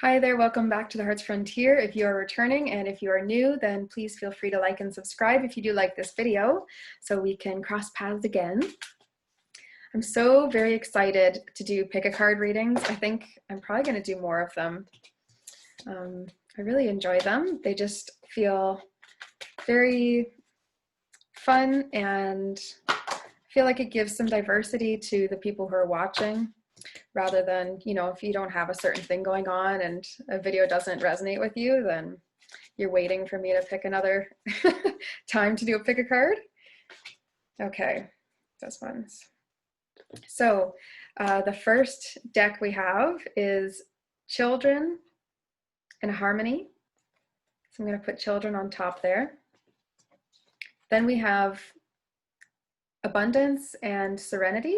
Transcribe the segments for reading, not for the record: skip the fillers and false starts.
Hi there, welcome back to the Hearts Frontier. If you are returning and if you are new, then please feel free to like and subscribe if you do like this video so we can cross paths again. I'm so very excited to do pick a card readings. I think I'm probably going to do more of them. I really enjoy them. They just feel very fun and I feel like it gives some diversity to the people who are watching, rather than, if you don't have a certain thing going on and a video doesn't resonate with you, then you're waiting for me to pick another time to do a pick a card. Okay, those ones. So the first deck we have is Children in Harmony. So I'm going to put Children on top there. Then we have Abundance and Serenity.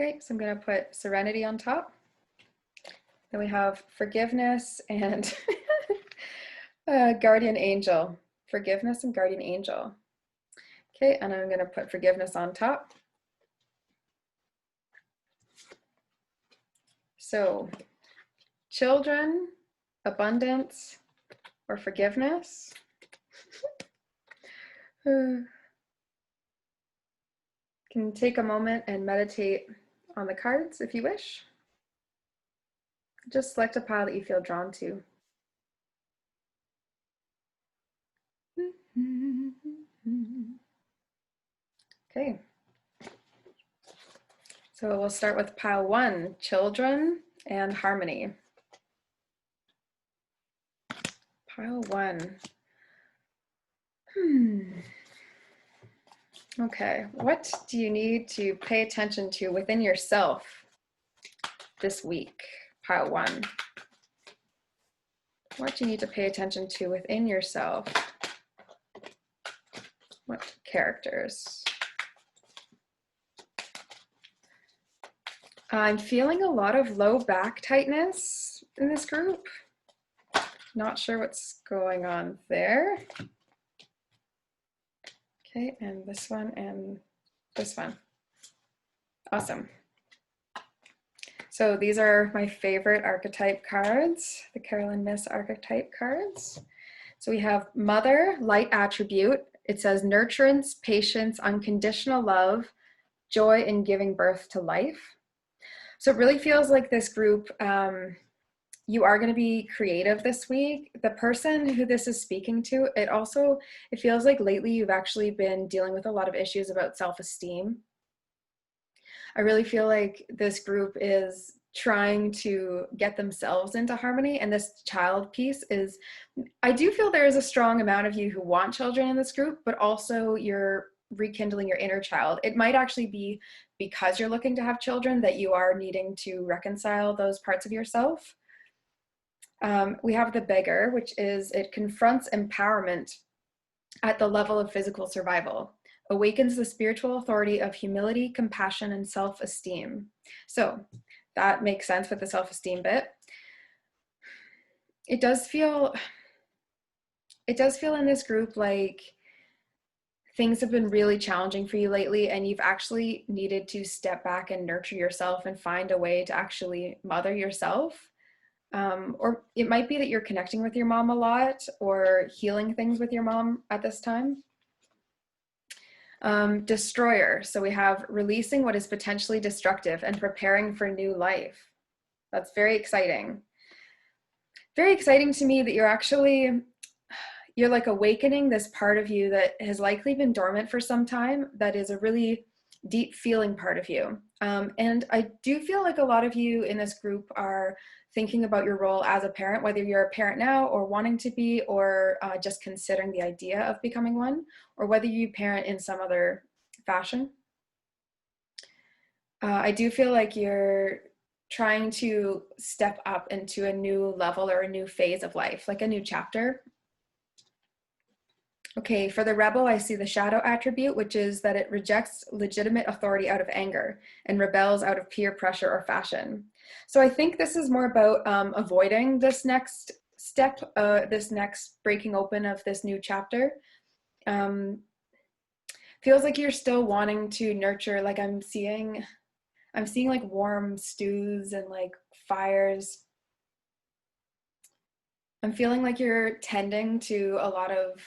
Okay, so I'm going to put Serenity on top. Then we have Forgiveness and Guardian Angel. Forgiveness and Guardian Angel. Okay, and I'm going to put Forgiveness on top. So, Children, Abundance, or Forgiveness. Can take a moment and meditate on the cards if you wish. Just select a pile that you feel drawn to. Okay. So we'll start with pile 1, Children and Harmony. Pile 1. Okay, what do you need to pay attention to within yourself this week? Pile 1. What do you need to pay attention to within yourself? What characters? I'm feeling a lot of low back tightness in this group. Not sure what's going on there. Okay, and this one and this one. Awesome. So these are my favorite archetype cards, the Carolyn Myss archetype cards. So we have Mother, light attribute. It says nurturance, patience, unconditional love, joy in giving birth to life. So it really feels like this group, you are going to be creative this week. The person who this is speaking to, it feels like lately you've actually been dealing with a lot of issues about self-esteem. I really feel like this group is trying to get themselves into harmony, and this child piece is, I do feel there is a strong amount of you who want children in this group, but also you're rekindling your inner child. It might actually be because you're looking to have children that you are needing to reconcile those parts of yourself. We have the Beggar, which is, it confronts empowerment at the level of physical survival, awakens the spiritual authority of humility, compassion, and self-esteem. So that makes sense with the self-esteem bit. It does feel in this group like things have been really challenging for you lately, and you've actually needed to step back and nurture yourself and find a way to actually mother yourself. Or it might be that you're connecting with your mom a lot or healing things with your mom at this time. Destroyer. So we have releasing what is potentially destructive and preparing for new life. That's very exciting. Very exciting to me that you're like awakening this part of you that has likely been dormant for some time, that is a really deep feeling part of you. And I do feel like a lot of you in this group are thinking about your role as a parent, whether you're a parent now or wanting to be, or just considering the idea of becoming one, or whether you parent in some other fashion. I do feel like you're trying to step up into a new level or a new phase of life, like a new chapter. Okay, for the Rebel, I see the Shadow attribute, which is that it rejects legitimate authority out of anger and rebels out of peer pressure or fashion. So I think this is more about avoiding this next step, this next breaking open of this new chapter. Feels like you're still wanting to nurture, like I'm I'm seeing like warm stews and like fires. I'm feeling like you're tending to a lot of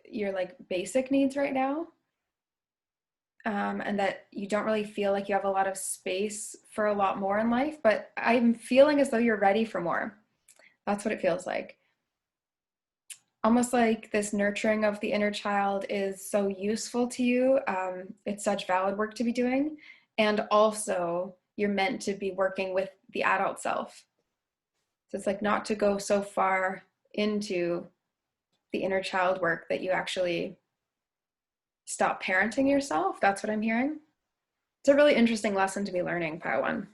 your like basic needs right now. And that you don't really feel like you have a lot of space for a lot more in life, but I'm feeling as though you're ready for more. That's what it feels like. Almost like this nurturing of the inner child is so useful to you. It's such valid work to be doing. And also, you're meant to be working with the adult self. So it's like not to go so far into the inner child work that you actually stop parenting yourself. That's what I'm hearing. It's a really interesting lesson to be learning, Pile One.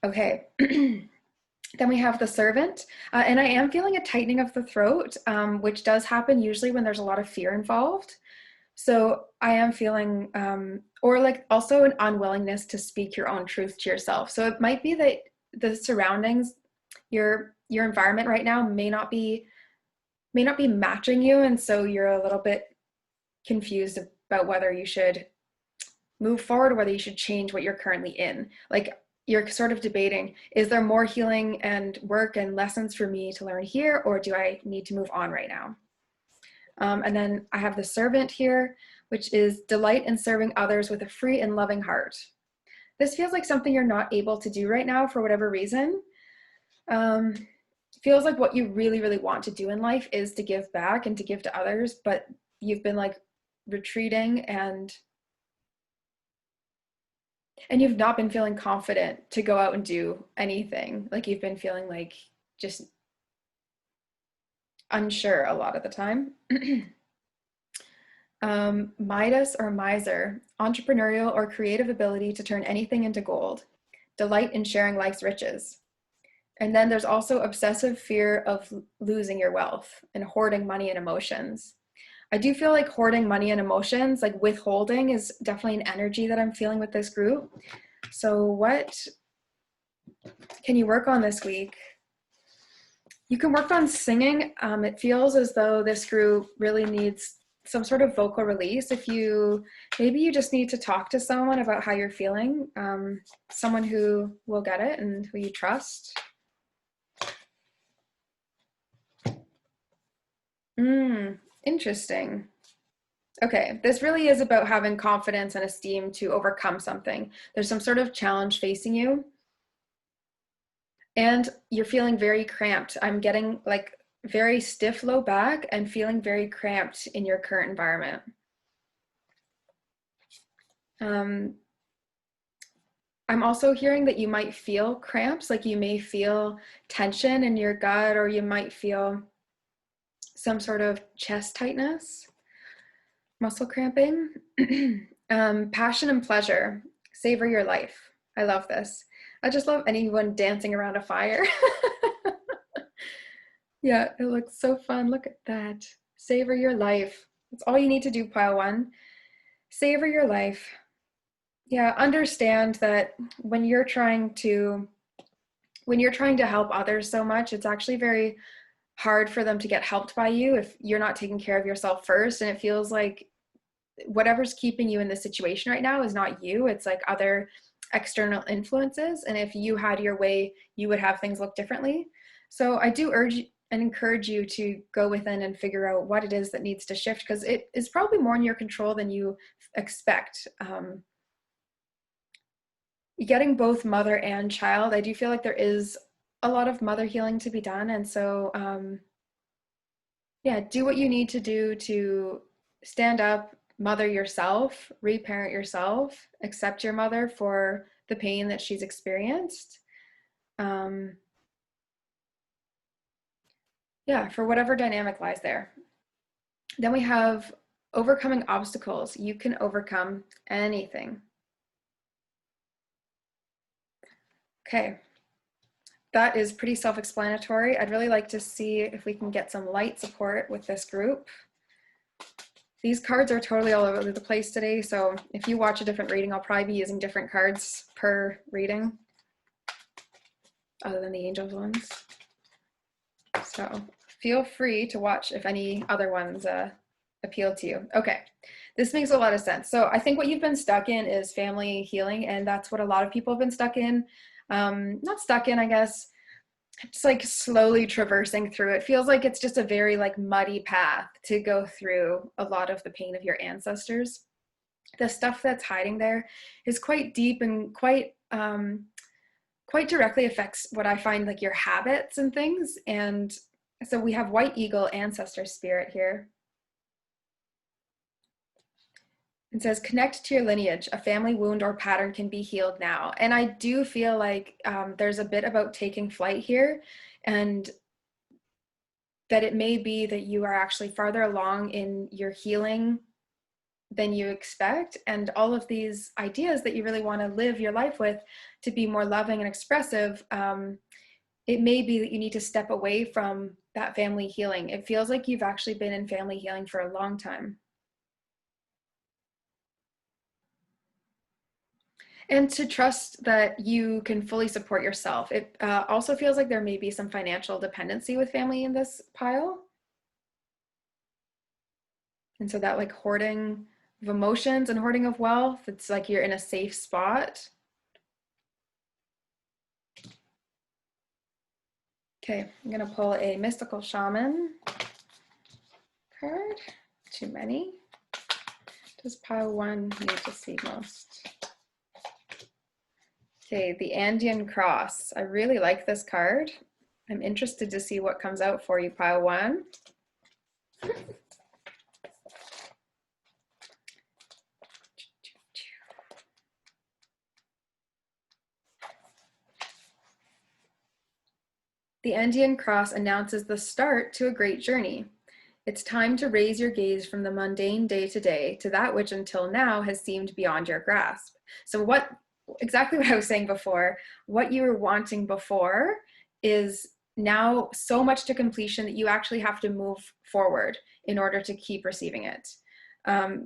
Okay. Then we have the servant, and I am feeling a tightening of the throat, which does happen usually when there's a lot of fear involved. So I am feeling, or like also an unwillingness to speak your own truth to yourself. So it might be that the surroundings, your environment right now may not be matching you, and so you're a little bit confused about whether you should move forward or whether you should change what you're currently in. Like you're sort of debating, is there more healing and work and lessons for me to learn here, or do I need to move on right now? And then I have the servant here, which is delight in serving others with a free and loving heart. This feels like something you're not able to do right now for whatever reason. Feels like what you really, really want to do in life is to give back and to give to others, but you've been like retreating and you've not been feeling confident to go out and do anything. Like you've been feeling like just unsure a lot of the time. Midas or miser, entrepreneurial or creative ability to turn anything into gold, delight in sharing life's riches. And then there's also obsessive fear of losing your wealth and hoarding money and emotions. I do feel like hoarding money and emotions, like withholding, is definitely an energy that I'm feeling with this group. So what can you work on this week? You can work on singing. It feels as though this group really needs some sort of vocal release. Maybe you just need to talk to someone about how you're feeling, someone who will get it and who you trust. Interesting. Okay, this really is about having confidence and esteem to overcome something. There's some sort of challenge facing you, and you're feeling very cramped. I'm getting like very stiff low back and feeling very cramped in your current environment. I'm also hearing that you might feel cramps, like you may feel tension in your gut, or you might feel some sort of chest tightness, muscle cramping. Passion and pleasure, savor your life. I love this. I just love anyone dancing around a fire. Yeah, it looks so fun. Look at that. Savor your life. That's all you need to do, Pile One. Savor your life. Yeah, understand that when you're trying to help others so much, it's actually very hard for them to get helped by you if you're not taking care of yourself first. And it feels like whatever's keeping you in this situation right now is not you. It's like other external influences. And if you had your way, you would have things look differently. So I do urge and encourage you to go within and figure out what it is that needs to shift, because it is probably more in your control than you expect. Getting both mother and child, I do feel like there is a lot of mother healing to be done. And so, yeah, do what you need to do to stand up, mother yourself, reparent yourself, accept your mother for the pain that she's experienced. Yeah, for whatever dynamic lies there. Then we have overcoming obstacles. You can overcome anything. Okay, that is pretty self-explanatory. I'd really like to see if we can get some light support with this group. These cards are totally all over the place today, so if you watch a different reading, I'll probably be using different cards per reading, other than the angels ones. So feel free to watch if any other ones appeal to you. Okay, This makes a lot of sense. So I think what you've been stuck in is family healing, and that's what a lot of people have been stuck in. Not stuck in, I guess, just like slowly traversing through. It feels like it's just a very like muddy path to go through a lot of the pain of your ancestors. The stuff that's hiding there is quite deep and quite directly affects what I find like your habits and things. And so we have white eagle ancestor spirit here. It says, connect to your lineage. A family wound or pattern can be healed now. And I do feel like there's a bit about taking flight here, and that it may be that you are actually farther along in your healing than you expect. And all of these ideas that you really want to live your life with to be more loving and expressive, it may be that you need to step away from that family healing. It feels like you've actually been in family healing for a long time. And to trust that you can fully support yourself. It also feels like there may be some financial dependency with family in this pile. And so that like hoarding of emotions and hoarding of wealth, it's like you're in a safe spot. Okay, I'm gonna pull a mystical shaman card. Too many. Does pile 1 need to see most? Okay, the Andean Cross. I really like this card. I'm interested to see what comes out for you, pile 1. The Andean Cross announces the start to a great journey. It's time to raise your gaze from the mundane day to that which until now has seemed beyond your grasp. So exactly what I was saying before, what you were wanting before is now so much to completion that you actually have to move forward in order to keep receiving it.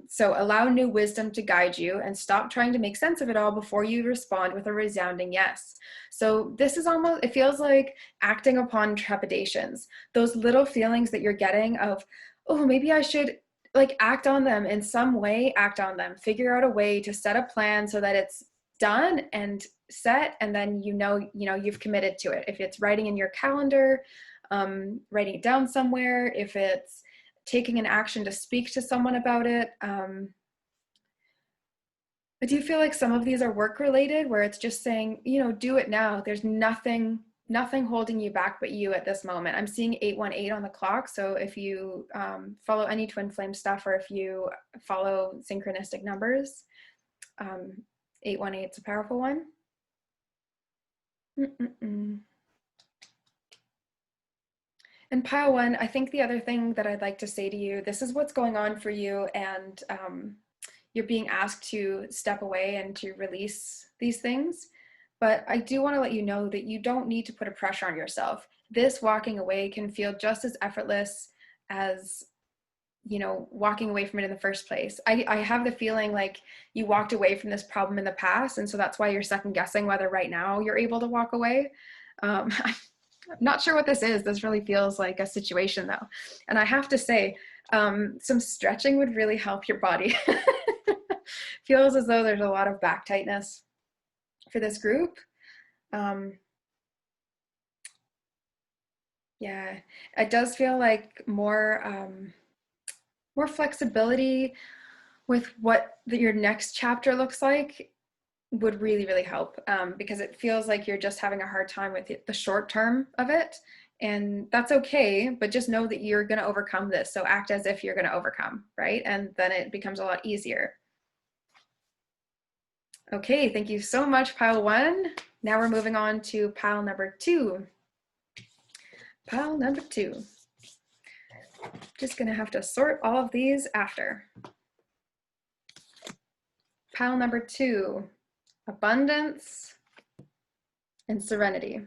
So allow new wisdom to guide you and stop trying to make sense of it all before you respond with a resounding yes. So this is almost, it feels like acting upon trepidations, those little feelings that you're getting of, oh, maybe I should like act on them in some way, act on them, figure out a way to set a plan so that it's done and set, and then you've committed to it. If it's writing in your calendar, writing it down somewhere, if it's taking an action to speak to someone about it. I do feel like some of these are work related, where it's just saying, do it now. There's nothing holding you back but you at this moment. I'm seeing 818 on the clock. So if you follow any twin flame stuff, or if you follow synchronistic numbers, 818 is a powerful one. And pile 1, I think the other thing that I'd like to say to you, this is what's going on for you, and you're being asked to step away and to release these things. But I do want to let you know that you don't need to put a pressure on yourself. This walking away can feel just as effortless as walking away from it in the first place. I have the feeling like you walked away from this problem in the past, and so that's why you're second guessing whether right now you're able to walk away. I'm not sure what this is. This really feels like a situation though. And I have to say, some stretching would really help your body. Feels as though there's a lot of back tightness for this group. Yeah, it does feel like more flexibility with what your next chapter looks like would really, really help, because it feels like you're just having a hard time with the short term of it. And that's okay, but just know that you're going to overcome this. So act as if you're going to overcome, right? And then it becomes a lot easier. Okay, thank you so much, pile 1. Now we're moving on to pile number 2. Pile number 2. Just gonna have to sort all of these after. Pile number 2, abundance and serenity.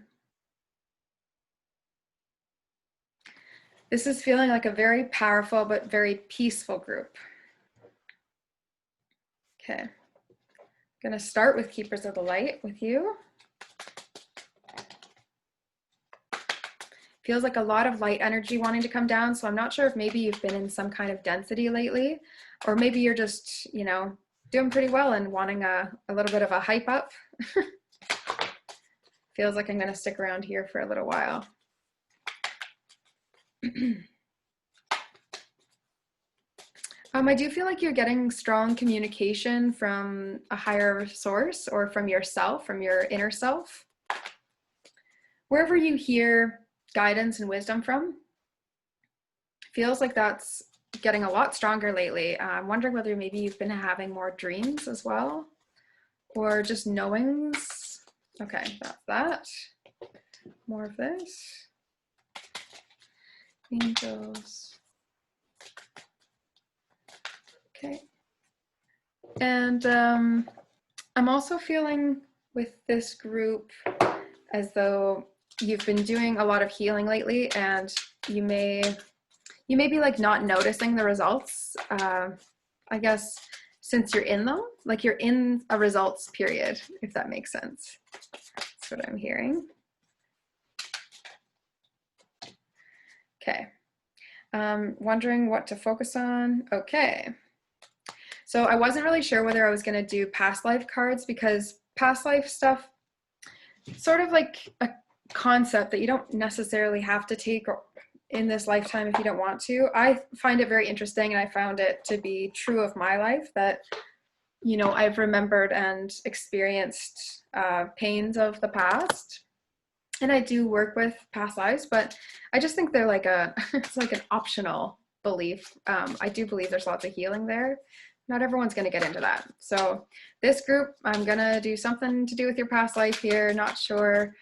This is feeling like a very powerful but very peaceful group. Okay, I'm gonna start with Keepers of the Light with you. Feels like a lot of light energy wanting to come down, so I'm not sure if maybe you've been in some kind of density lately. Or maybe you're just, you know, doing pretty well and wanting a little bit of a hype up. Feels like I'm going to stick around here for a little while. I do feel like you're getting strong communication from a higher source or from yourself, from your inner self. Wherever you hear guidance and wisdom from, feels like that's getting a lot stronger lately. I'm wondering whether maybe you've been having more dreams as well, or just knowings. Okay, that's that. More of this. Angels. Okay. And I'm also feeling with this group as though you've been doing a lot of healing lately, and you may be like not noticing the results, I guess, since you're in them, like you're in a results period, if that makes sense. That's what I'm hearing. Okay. Wondering what to focus on. Okay. So I wasn't really sure whether I was going to do past life cards, because past life stuff, sort of like a concept that you don't necessarily have to take in this lifetime if you don't want to. I find it very interesting, and I found it to be true of my life that, you know, I've remembered and experienced pains of the past, and I do work with past lives, but I just think they're like it's like an optional belief. I do believe there's lots of healing there. Not everyone's going to get into that. So this group, I'm going to do something to do with your past life here. Not sure,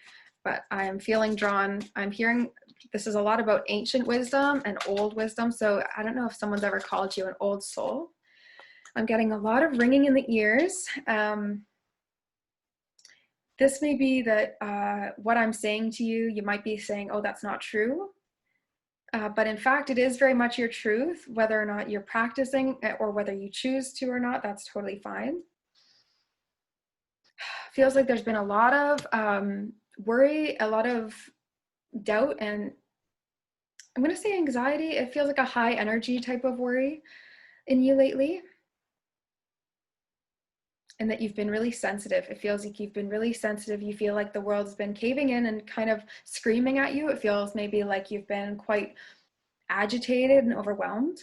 but I am feeling drawn. I'm hearing this is a lot about ancient wisdom and old wisdom. So I don't know if someone's ever called you an old soul. I'm getting a lot of ringing in the ears. This may be that what I'm saying to you, you might be saying, oh, that's not true. But in fact, it is very much your truth. Whether or not you're practicing or whether you choose to or not, that's totally fine. Feels like there's been a lot of worry, a lot of doubt, and I'm going to say anxiety. It feels like a high energy type of worry in you lately. And that you've been really sensitive. It feels like you've been really sensitive. You feel like the world's been caving in and kind of screaming at you. It feels maybe like you've been quite agitated and overwhelmed.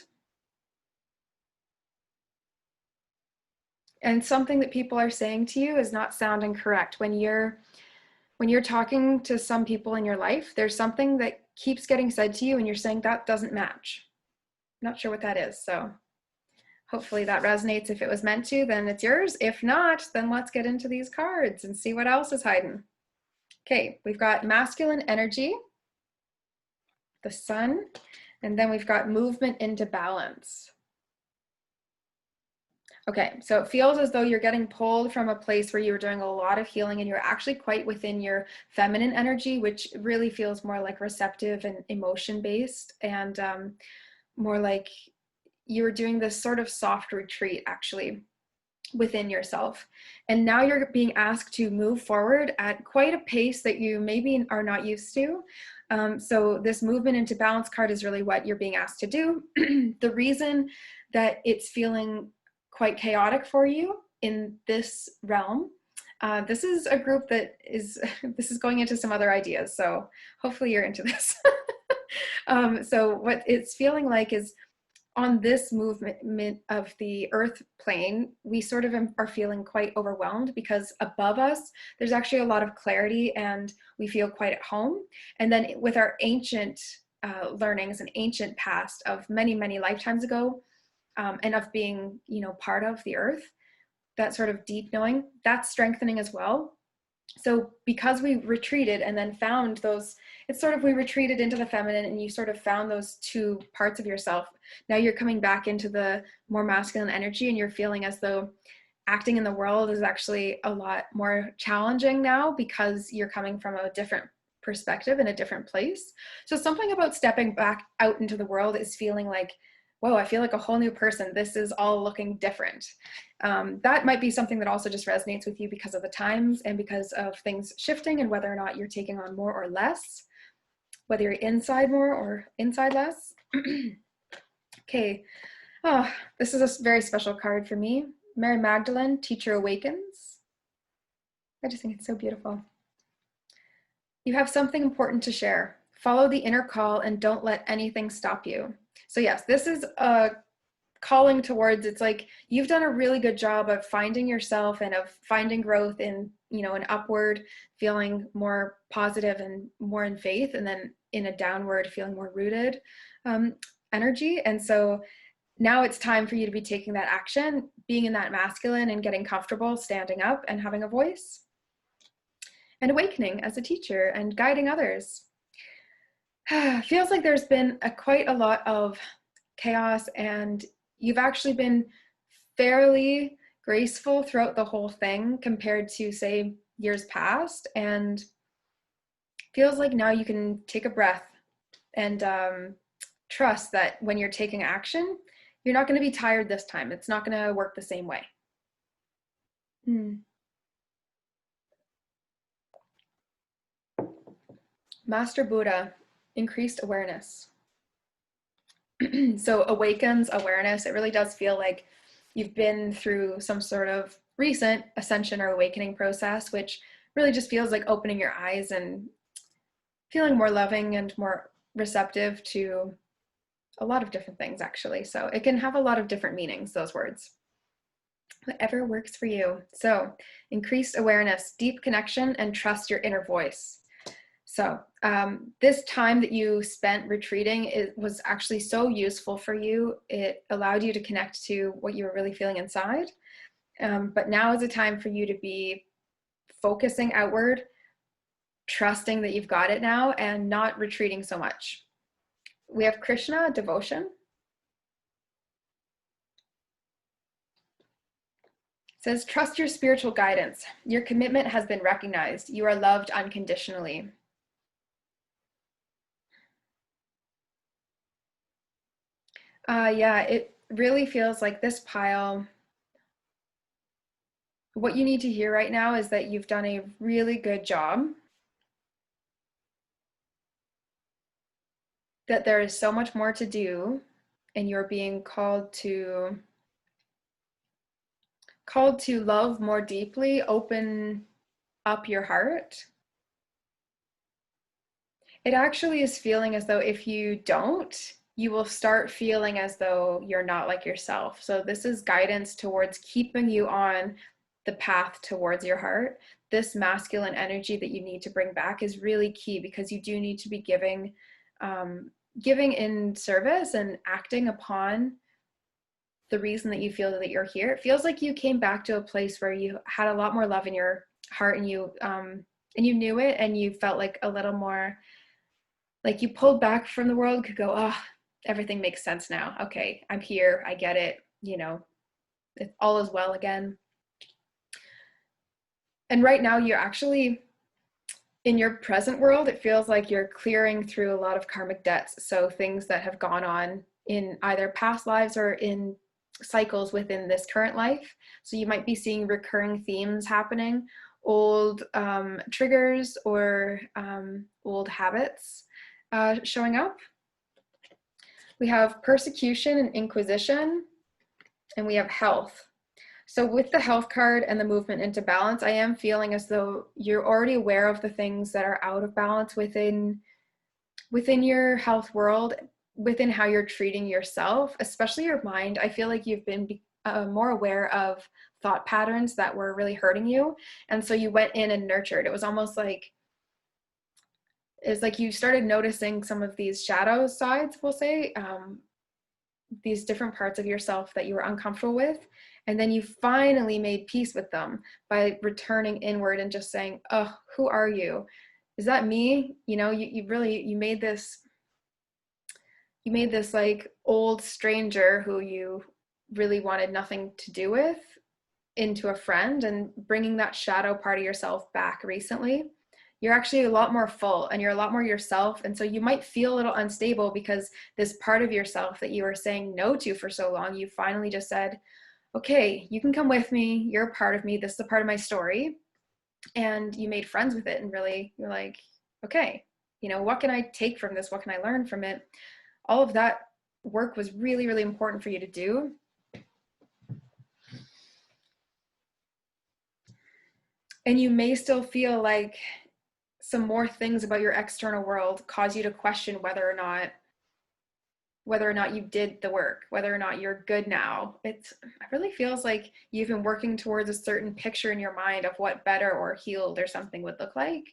And something that people are saying to you is not sounding correct. When you're talking to some people in your life, there's something that keeps getting said to you and you're saying that doesn't match. Not sure what that is. So hopefully that resonates. If it was meant to, then it's yours. If not, then let's get into these cards and see what else is hiding. Okay, we've got masculine energy, the sun, and then we've got movement into balance. Okay, so it feels as though you're getting pulled from a place where you were doing a lot of healing and you're actually quite within your feminine energy, which really feels more like receptive and emotion-based, and more like you were doing this sort of soft retreat actually within yourself. And now you're being asked to move forward at quite a pace that you maybe are not used to. So this movement into balance card is really what you're being asked to do. The reason that it's feeling quite chaotic for you in this realm, this is a group that is, this is going into some other ideas. So hopefully you're into this. So what it's feeling like is, on this movement of the earth plane, we sort of are feeling quite overwhelmed because above us, there's actually a lot of clarity and we feel quite at home. And then with our ancient learnings and ancient past of many, many lifetimes ago, and of being, you know, part of the earth, that sort of deep knowing, that's strengthening as well. So because we retreated and then found those, it's sort of, we retreated into the feminine and you sort of found those two parts of yourself. Now you're coming back into the more masculine energy and you're feeling as though acting in the world is actually a lot more challenging now because you're coming from a different perspective in a different place. So something about stepping back out into the world is feeling like, whoa, I feel like a whole new person. This is all looking different. That might be something that also just resonates with you because of the times and because of things shifting and whether or not you're taking on more or less, whether you're inside more or inside less. Okay, Oh, this is a very special card for me. Mary Magdalene, Teacher Awakens. I just think it's so beautiful. You have something important to share. Follow the inner call and don't let anything stop you. So yes, this is a calling towards, it's like you've done a really good job of finding yourself and of finding growth in, an upward, feeling more positive and more in faith, and then in a downward, feeling more rooted energy. And so now it's time for you to be taking that action, being in that masculine and getting comfortable, standing up and having a voice, and awakening as a teacher and guiding others. Feels like there's been quite a lot of chaos, and you've actually been fairly graceful throughout the whole thing compared to, say, years past. And feels like now you can take a breath and trust that when you're taking action, you're not going to be tired this time. It's not going to work the same way. Master Buddha, increased awareness. So awakens awareness. It really does feel like you've been through some sort of recent ascension or awakening process, which really just feels like opening your eyes and feeling more loving and more receptive to a lot of different things, actually. So it can have a lot of different meanings, those words. Whatever works for you. So increased awareness, deep connection, and trust your inner voice. So this time that you spent retreating, it was actually so useful for you. It allowed you to connect to what you were really feeling inside. But now is a time for you to be focusing outward, trusting that you've got it now, and not retreating so much. We have Krishna, devotion. It says, trust your spiritual guidance. Your commitment has been recognized. You are loved unconditionally. Yeah, it really feels like this pile, what you need to hear right now is that you've done a really good job, that there is so much more to do, and you're being called to love more deeply, open up your heart. It actually is feeling as though if you don't, you will start feeling as though you're not like yourself. So this is guidance towards keeping you on the path towards your heart. This masculine energy that you need to bring back is really key, because you do need to be giving in service and acting upon the reason that you feel that you're here. It feels like you came back to a place where you had a lot more love in your heart, and you knew it, and you felt like a little more like you pulled back from the world, could go, oh, everything makes sense now. Okay, I'm here. I get it. All is well again. And right now you're actually in your present world, it feels like you're clearing through a lot of karmic debts. So things that have gone on in either past lives or in cycles within this current life. So you might be seeing recurring themes happening, old triggers or old habits showing up. We have persecution and inquisition, and we have health. So with the health card and the movement into balance, I am feeling as though you're already aware of the things that are out of balance within your health world, within how you're treating yourself, especially your mind. I feel like you've been more aware of thought patterns that were really hurting you. And so you went in and nurtured. It was almost like, it's like you started noticing some of these shadow sides, we'll say, these different parts of yourself that you were uncomfortable with. And then you finally made peace with them by returning inward and just saying, oh, who are you? Is that me? You made this like old stranger who you really wanted nothing to do with into a friend, and bringing that shadow part of yourself back recently. You're actually a lot more full, and you're a lot more yourself. And so you might feel a little unstable because this part of yourself that you were saying no to for so long, you finally just said, okay, you can come with me. You're a part of me. This is a part of my story. And you made friends with it. And really, you're like, okay, what can I take from this? What can I learn from it? All of that work was really, really important for you to do. And you may still feel like some more things about your external world cause you to question whether or not you did the work, whether or not you're good now. It really feels like you've been working towards a certain picture in your mind of what better or healed or something would look like.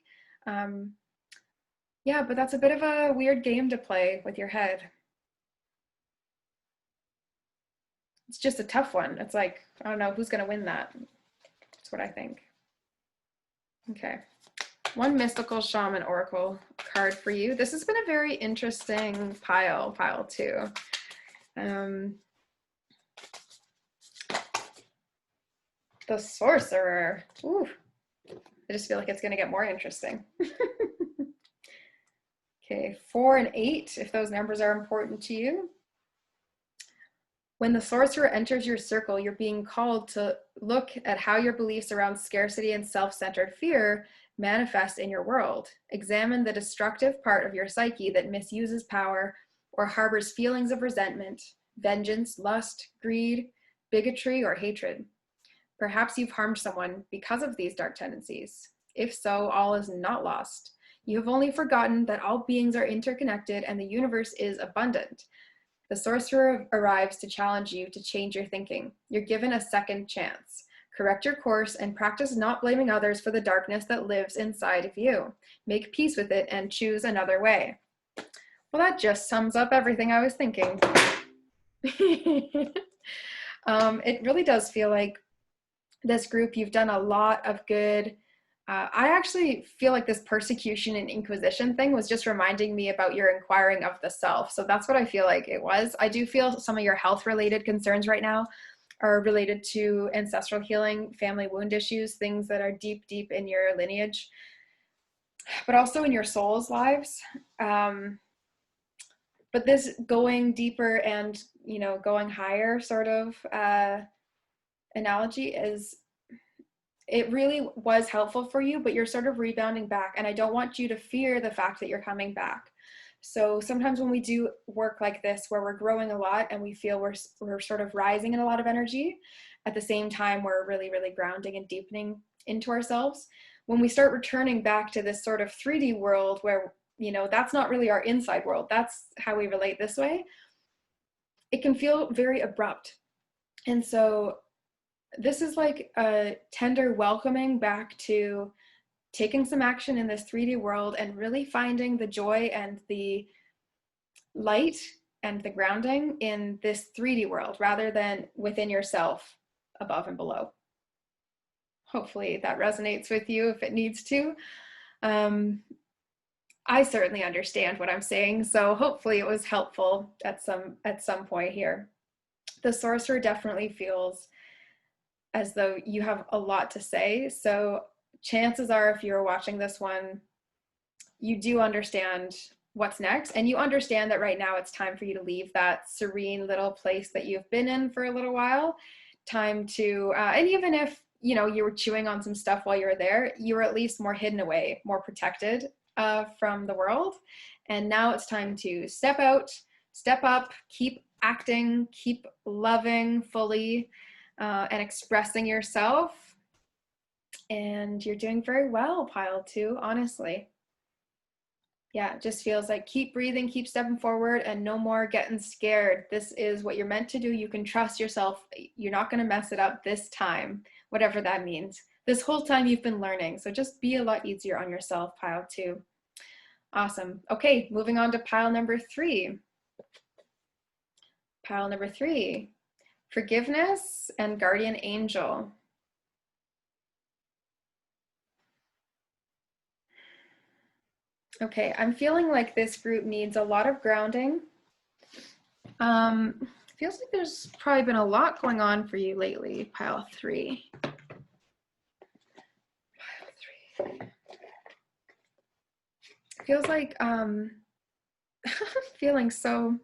Yeah, but that's a bit of a weird game to play with your head. It's just a tough one. It's like, I don't know who's going to win that. That's what I think. Okay. One mystical shaman oracle card for you. This has been a very interesting pile two. The sorcerer. Ooh, I just feel like it's going to get more interesting. Okay, 4 and 8, if those numbers are important to you. When the sorcerer enters your circle, you're being called to look at how your beliefs around scarcity and self-centered fear manifest in your world. Examine the destructive part of your psyche that misuses power or harbors feelings of resentment, vengeance, lust, greed, bigotry, or hatred. Perhaps you've harmed someone because of these dark tendencies. If so, all is not lost. You have only forgotten that all beings are interconnected and the universe is abundant. The sorcerer arrives to challenge you to change your thinking. You're given a second chance. Correct your course and practice not blaming others for the darkness that lives inside of you. Make peace with it and choose another way. Well, that just sums up everything I was thinking. It really does feel like this group, you've done a lot of good. I actually feel like this persecution and inquisition thing was just reminding me about your inquiring of the self. So that's what I feel like it was. I do feel some of your health related concerns right now are related to ancestral healing, family wound issues, things that are deep, deep in your lineage, but also in your soul's lives. But this going deeper and, going higher sort of analogy is, it really was helpful for you, but you're sort of rebounding back. And I don't want you to fear the fact that you're coming back. So sometimes when we do work like this, where we're growing a lot and we feel we're sort of rising in a lot of energy, at the same time, we're really, really grounding and deepening into ourselves. When we start returning back to this sort of 3D world where, that's not really our inside world, that's how we relate this way, it can feel very abrupt. And so this is like a tender welcoming back to taking some action in this 3D world and really finding the joy and the light and the grounding in this 3D world rather than within yourself, above and below. Hopefully that resonates with you if it needs to. I certainly understand what I'm saying, so hopefully it was helpful at some point here. The sorcerer definitely feels as though you have a lot to say. So chances are, if you're watching this one, you do understand what's next. And you understand that right now it's time for you to leave that serene little place that you've been in for a little while. Time to, and even if, you were chewing on some stuff while you were there, you were at least more hidden away, more protected from the world. And now it's time to step out, step up, keep acting, keep loving fully, and expressing yourself. And you're doing very well, pile 2, honestly. Yeah, it just feels like keep breathing, keep stepping forward, and no more getting scared. This is what you're meant to do. You can trust yourself. You're not going to mess it up this time, whatever that means. This whole time you've been learning. So just be a lot easier on yourself, pile 2. Awesome. Okay, moving on to pile number 3. Pile number 3. Forgiveness and guardian angel. Okay, I'm feeling like this group needs a lot of grounding. Feels like there's probably been a lot going on for you lately, pile 3. Pile 3. Feels like feeling so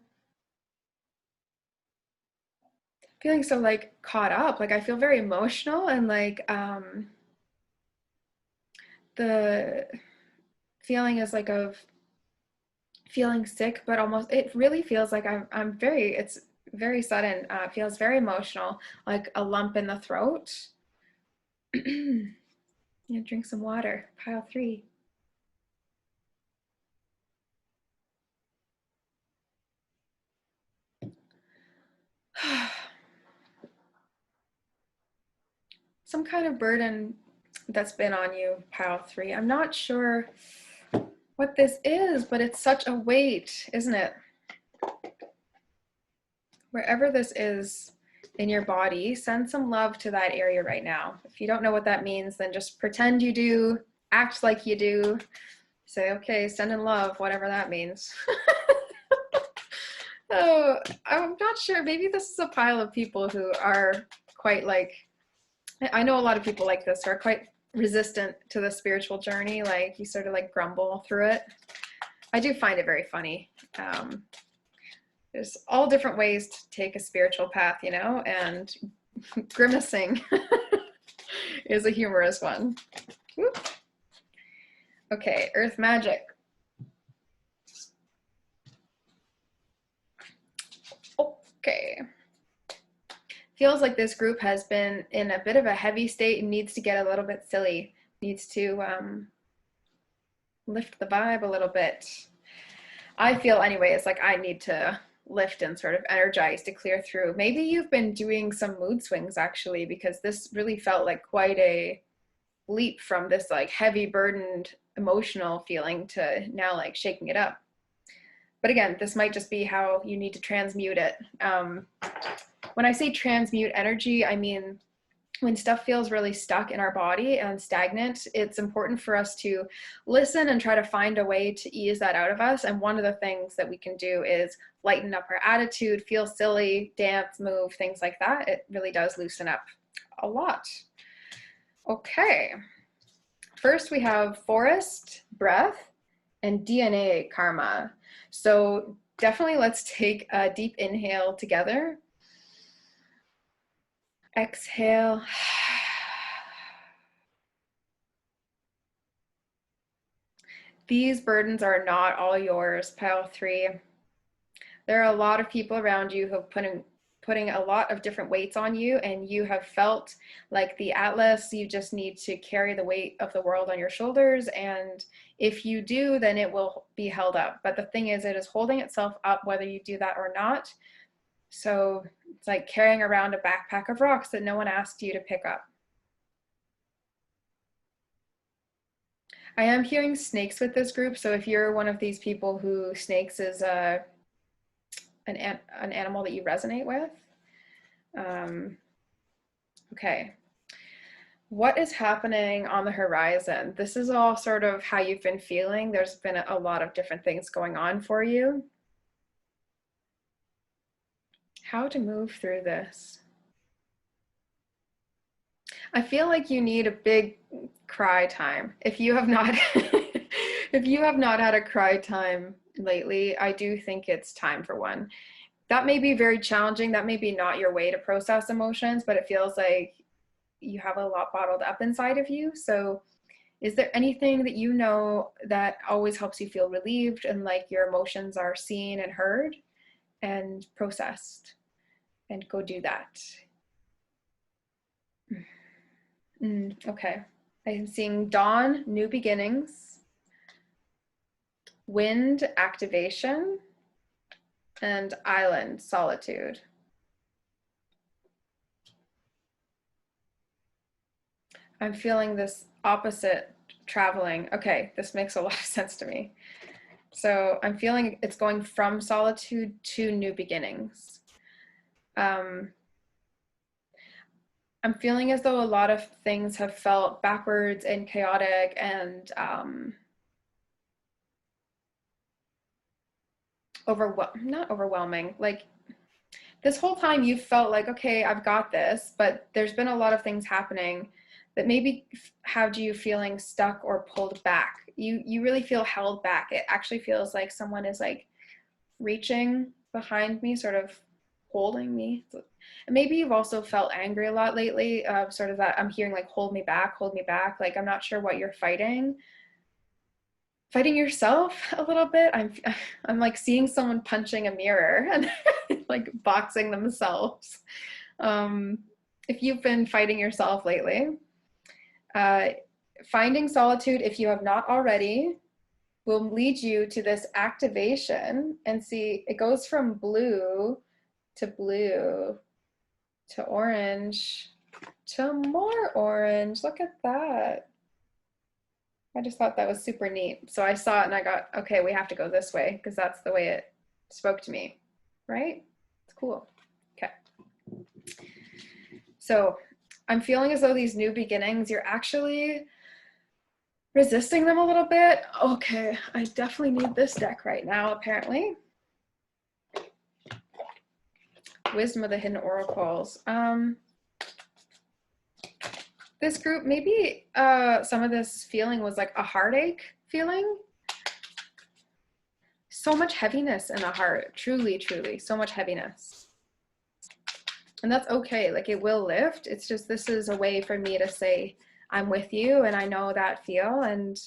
like caught up. Like I feel very emotional, and like the feeling is like of feeling sick, but almost, it really feels like I'm very, it's very sudden. It feels very emotional, like a lump in the throat. Yeah, drink some water. Pile 3. Some kind of burden that's been on you, pile 3. I'm not sure what this is, but it's such a weight, isn't it? Wherever this is in your body, send some love to that area right now. If you don't know what that means, then just pretend you do, act like you do. Say, okay, send in love, whatever that means. Oh, I'm not sure. Maybe this is a pile of people who are quite like, I know a lot of people like this who are quite resistant to the spiritual journey. Like you sort of like grumble through it. I do find it very funny. There's all different ways to take a spiritual path, you know, and grimacing is a humorous one. Whoop. Okay, earth magic. Okay. Feels like this group has been in a bit of a heavy state and needs to get a little bit silly, needs to lift the vibe a little bit. I feel anyway, it's like I need to lift and sort of energize to clear through. Maybe you've been doing some mood swings actually, because this really felt like quite a leap from this like heavy burdened emotional feeling to now like shaking it up. But again, this might just be how you need to transmute it. When I say transmute energy, I mean when stuff feels really stuck in our body and stagnant, it's important for us to listen and try to find a way to ease that out of us. And one of the things that we can do is lighten up our attitude, feel silly, dance, move, things like that. It really does loosen up a lot. Okay. First, we have forest, breath, and DNA karma. So definitely let's take a deep inhale together. Exhale. These burdens are not all yours, pile 3. There are a lot of people around you who have putting a lot of different weights on you, and you have felt like the Atlas. You just need to carry the weight of the world on your shoulders, and if you do, then it will be held up. But the thing is, it is holding itself up whether you do that or not. So it's like carrying around a backpack of rocks that no one asked you to pick up. I am hearing snakes with this group, so if you're one of these people who snakes is an animal that you resonate with. Okay. What is happening on the horizon? This is all sort of how you've been feeling. There's been a lot of different things going on for you. How to move through this? I feel like you need a big cry time. If you have not if you have not had a cry time lately, I do think it's time for one. That may be very challenging. That may be not your way to process emotions, but it feels like you have a lot bottled up inside of you. So is there anything that you know that always helps you feel relieved and like your emotions are seen and heard and processed? And go do that. Okay. I am seeing dawn, new beginnings, wind, activation, and island, solitude. I'm feeling this opposite traveling. Okay, this makes a lot of sense to me. So I'm feeling it's going from solitude to new beginnings. I'm feeling as though a lot of things have felt backwards and chaotic and not overwhelming. Like this whole time you felt like, okay, I've got this, but there's been a lot of things happening that maybe have you feeling stuck or pulled back. You really feel held back. It actually feels like someone is like reaching behind me, sort of holding me. And maybe you've also felt angry a lot lately, sort of that I'm hearing like hold me back, like I'm not sure what you're fighting. fighting yourself a little bit. I'm like seeing someone punching a mirror and like boxing themselves. Um, if you've been fighting yourself lately, uh, finding solitude, if you have not already, will lead you to this activation. And see, it goes from blue to orange to more orange. Look at that. I just thought that was super neat. So I saw it and I got, okay, we have to go this way because that's the way it spoke to me, right? It's cool. Okay. So I'm feeling as though these new beginnings, you're actually resisting them a little bit. Okay, I definitely need this deck right now, apparently. Wisdom of the Hidden Oracles. This group, maybe some of this feeling was like a heartache feeling. So much heaviness in the heart, truly, truly, so much heaviness. And that's okay, like it will lift. It's just, this is a way for me to say, I'm with you and I know that feel, and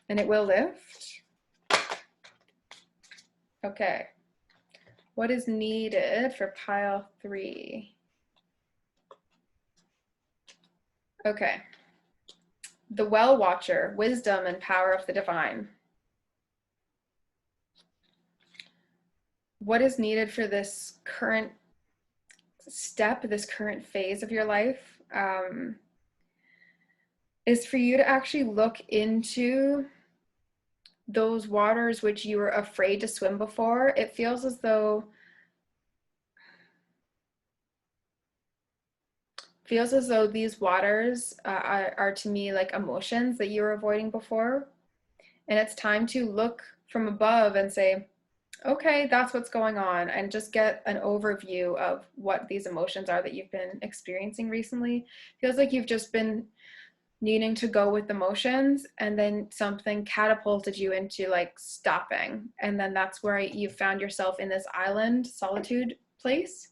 it will lift. Okay, what is needed for pile 3? Okay, the Well Watcher, wisdom and power of the divine. What is needed for this current step, this current phase of your life, is for you to actually look into those waters which you were afraid to swim before. It feels as though these waters are to me like emotions that you were avoiding before. And it's time to look from above and say, okay, that's what's going on, and just get an overview of what these emotions are that you've been experiencing recently. Feels like you've just been needing to go with emotions, and then something catapulted you into like stopping, and then that's where you found yourself in this island solitude place.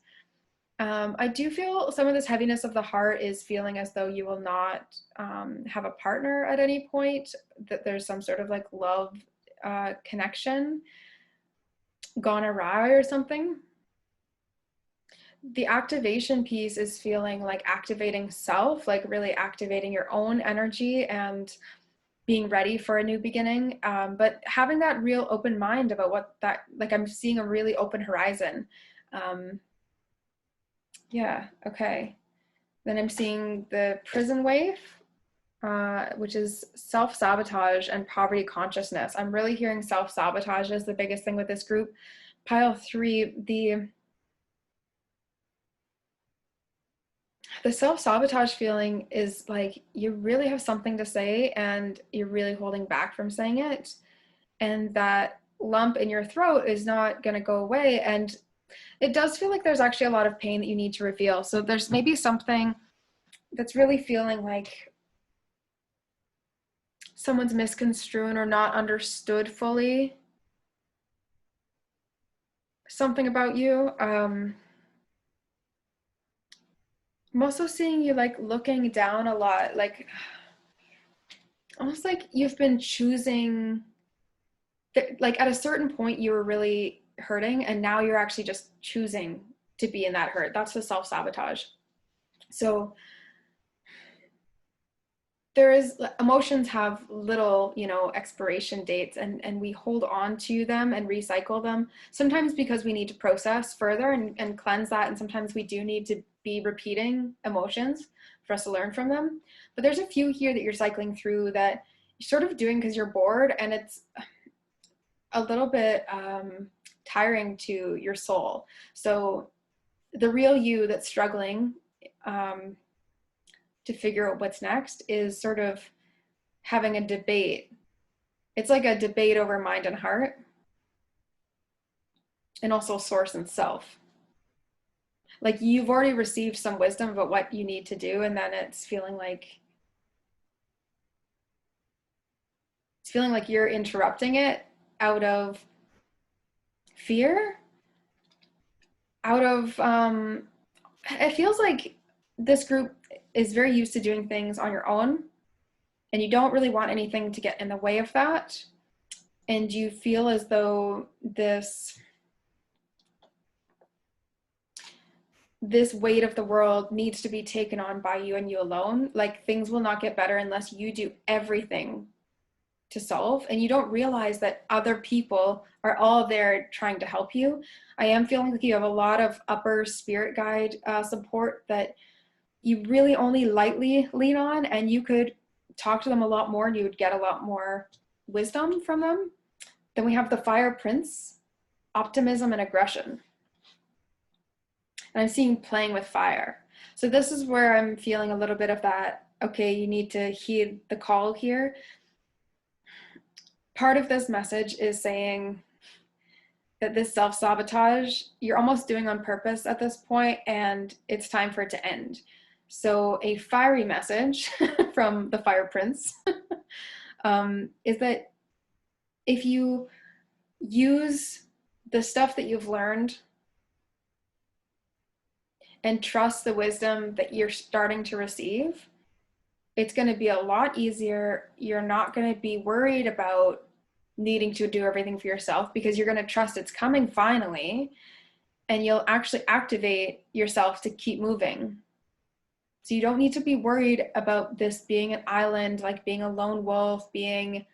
I do feel some of this heaviness of the heart is feeling as though you will not have a partner at any point, that there's some sort of like love connection gone awry or something. The activation piece is feeling like activating self, like really activating your own energy and being ready for a new beginning, but having that real open mind about what that, like I'm seeing a really open horizon. Yeah, okay. Then I'm seeing the prison wave, which is self-sabotage and poverty consciousness. I'm really hearing self-sabotage as the biggest thing with this group. Pile 3, the self-sabotage feeling is like you really have something to say and you're really holding back from saying it, and that lump in your throat is not going to go away, and it does feel like there's actually a lot of pain that you need to reveal. So there's maybe something that's really feeling like someone's misconstruing or not understood fully something about you. I'm also seeing you like looking down a lot, like almost like you've been choosing, like at a certain point you were really hurting and now you're actually just choosing to be in that hurt. That's the self-sabotage. So there is, emotions have little, expiration dates, and we hold on to them and recycle them, sometimes because we need to process further and cleanse that, and sometimes we do need to be repeating emotions for us to learn from them. But there's a few here that you're cycling through that you're sort of doing because you're bored, and it's a little bit tiring to your soul. So the real you that's struggling to figure out what's next is sort of having a debate. It's like a debate over mind and heart, and also source and self. Like you've already received some wisdom about what you need to do, and then it's feeling like you're interrupting it out of fear, out of it feels like this group is very used to doing things on your own, and you don't really want anything to get in the way of that. And you feel as though this weight of the world needs to be taken on by you and you alone. Like, things will not get better unless you do everything to solve, and you don't realize that other people are all there trying to help you. I am feeling like you have a lot of upper spirit guide support that you really only lightly lean on, and you could talk to them a lot more and you would get a lot more wisdom from them. Then we have the Fire Prince, optimism and aggression. And I'm seeing playing with fire. So this is where I'm feeling a little bit of that, okay, you need to heed the call here. Part of this message is saying that this self-sabotage, you're almost doing on purpose at this point, and it's time for it to end. So a fiery message from the Fire Prince is that if you use the stuff that you've learned and trust the wisdom that you're starting to receive, it's going to be a lot easier. You're not going to be worried about needing to do everything for yourself, because you're going to trust it's coming finally, and you'll actually activate yourself to keep moving. So you don't need to be worried about this being an island, like being a lone wolf, being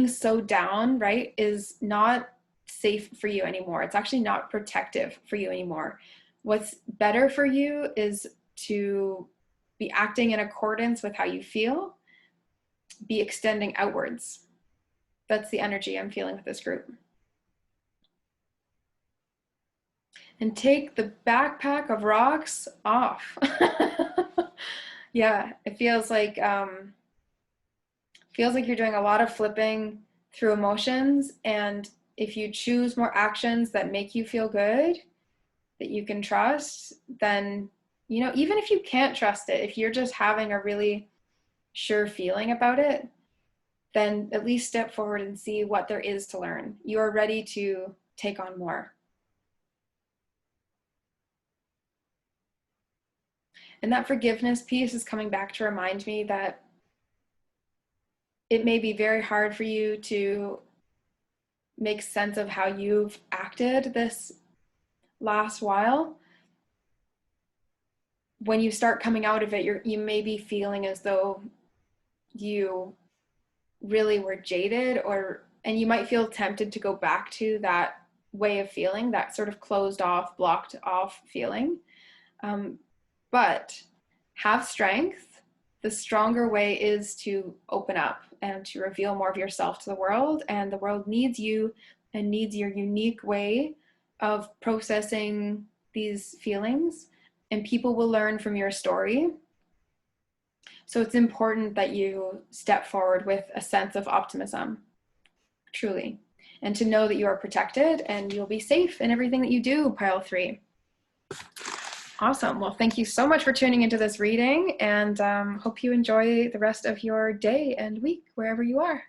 so down, right, is not safe for you anymore. It's actually not protective for you anymore. What's better for you is to be acting in accordance with how you feel, be extending outwards. That's the energy I'm feeling with this group. And take the backpack of rocks off. Yeah, it feels like you're doing a lot of flipping through emotions, and if you choose more actions that make you feel good, that you can trust, then, you know, even if you can't trust it, if you're just having a really sure feeling about it, then at least step forward and see what there is to learn. You are ready to take on more. And that forgiveness piece is coming back to remind me that it may be very hard for you to make sense of how you've acted this last while. When you start coming out of it, you may be feeling as though you really were jaded, and you might feel tempted to go back to that way of feeling, that sort of closed off, blocked off feeling. But have strength. The stronger way is to open up and to reveal more of yourself to the world, and the world needs you and needs your unique way of processing these feelings, and people will learn from your story. So it's important that you step forward with a sense of optimism, truly, and to know that you are protected and you'll be safe in everything that you do, pile 3. Awesome. Well, thank you so much for tuning into this reading, and hope you enjoy the rest of your day and week wherever you are.